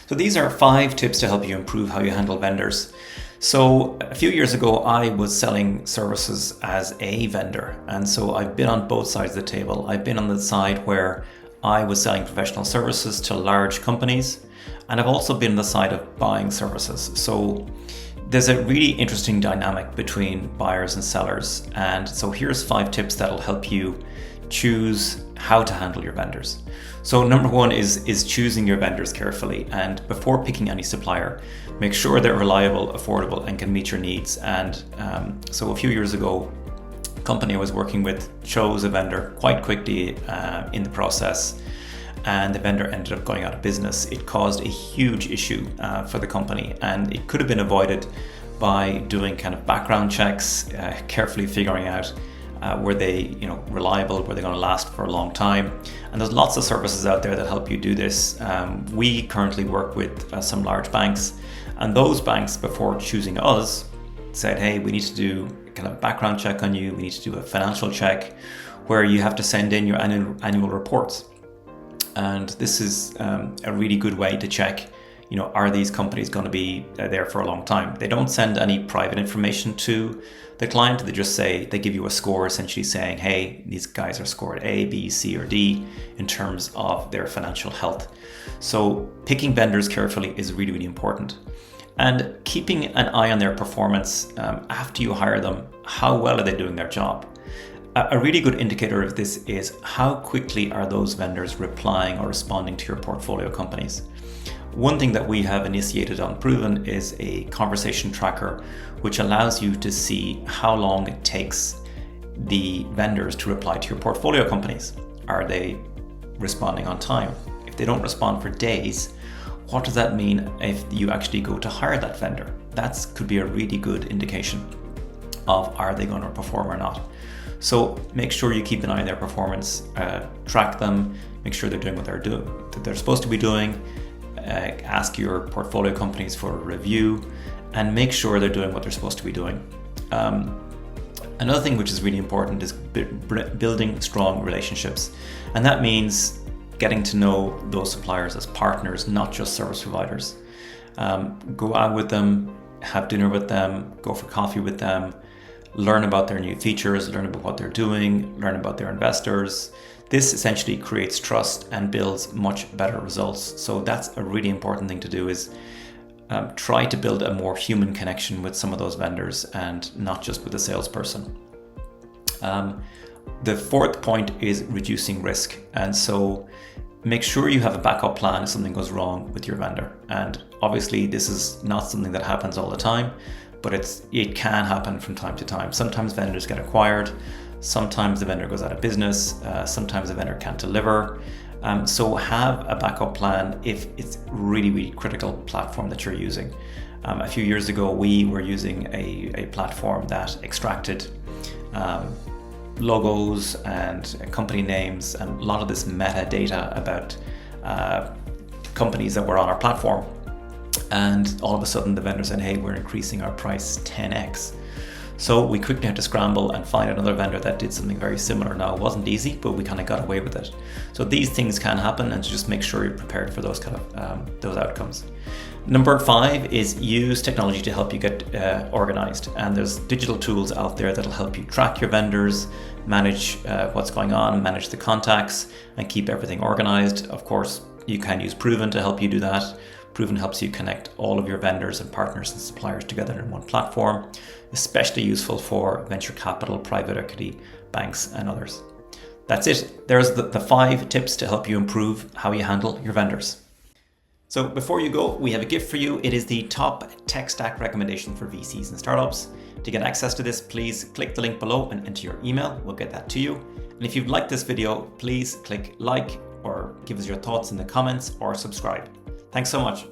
So these are 5 tips to help you improve how you handle vendors. So a few years ago, I was selling services as a vendor. And so I've been on both sides of the table. I've been on the side where I was selling professional services to large companies. And I've also been on the side of buying services. So there's a really interesting dynamic between buyers and sellers. And so here's 5 tips that'll help you choose how to handle your vendors. So number 1 is choosing your vendors carefully. And before picking any supplier, make sure they're reliable, affordable, and can meet your needs. And so a few years ago, a company I was working with chose a vendor quite quickly in the process, and the vendor ended up going out of business. It caused a huge issue for the company, and it could have been avoided by doing kind of background checks, carefully figuring out were they reliable, were they going to last for a long time. And there's lots of services out there that help you do this. We currently work with some large banks, and those banks, before choosing us, said, hey, we need to do kind of a background check on you, we need to do a financial check where you have to send in your annual reports. And this is a really good way to check, are these companies going to be there for a long time? They don't send any private information to the client. They just say, they give you a score essentially saying, hey, these guys are scored A, B, C, or D in terms of their financial health. So picking vendors carefully is really, really important. And keeping an eye on their performance after you hire them. How well are they doing their job? A really good indicator of this is how quickly are those vendors replying or responding to your portfolio companies. One thing that we have initiated on Proven is a conversation tracker, which allows you to see how long it takes the vendors to reply to your portfolio companies. Are they responding on time? If they don't respond for days, what does that mean if you actually go to hire that vendor? That could be a really good indication of are they going to perform or not. So make sure you keep an eye on their performance, track them, make sure they're doing what they're supposed to be doing, ask your portfolio companies for a review, and make sure they're doing what they're supposed to be doing. Another thing which is really important is building strong relationships. And that means getting to know those suppliers as partners, not just service providers. Go out with them, have dinner with them, go for coffee with them, learn about their new features, learn about what they're doing, learn about their investors. This essentially creates trust and builds much better results. So that's a really important thing to do, is try to build a more human connection with some of those vendors and not just with a salesperson. The 4th point is reducing risk. And so make sure you have a backup plan if something goes wrong with your vendor. And obviously this is not something that happens all the time, but it can happen from time to time. Sometimes vendors get acquired, sometimes the vendor goes out of business, sometimes the vendor can't deliver. So have a backup plan if it's really, really critical platform that you're using. A few years ago, we were using a platform that extracted logos and company names and a lot of this metadata about companies that were on our platform. And all of a sudden the vendor said, hey, we're increasing our price 10x. So we quickly had to scramble and find another vendor that did something very similar. Now, it wasn't easy, but we kind of got away with it. So these things can happen, and just make sure you're prepared for those kind of those outcomes. Number 5 is use technology to help you get organized. And there's digital tools out there that'll help you track your vendors, manage what's going on, manage the contacts, and keep everything organized. Of course, you can use Proven to help you do that. Proven helps you connect all of your vendors and partners and suppliers together in one platform, especially useful for venture capital, private equity, banks, and others. That's it. There's the 5 tips to help you improve how you handle your vendors. So before you go, we have a gift for you. It is the top tech stack recommendation for VCs and startups. To get access to this, please click the link below and enter your email. We'll get that to you. And if you've liked this video, please click like or give us your thoughts in the comments or subscribe. Thanks so much.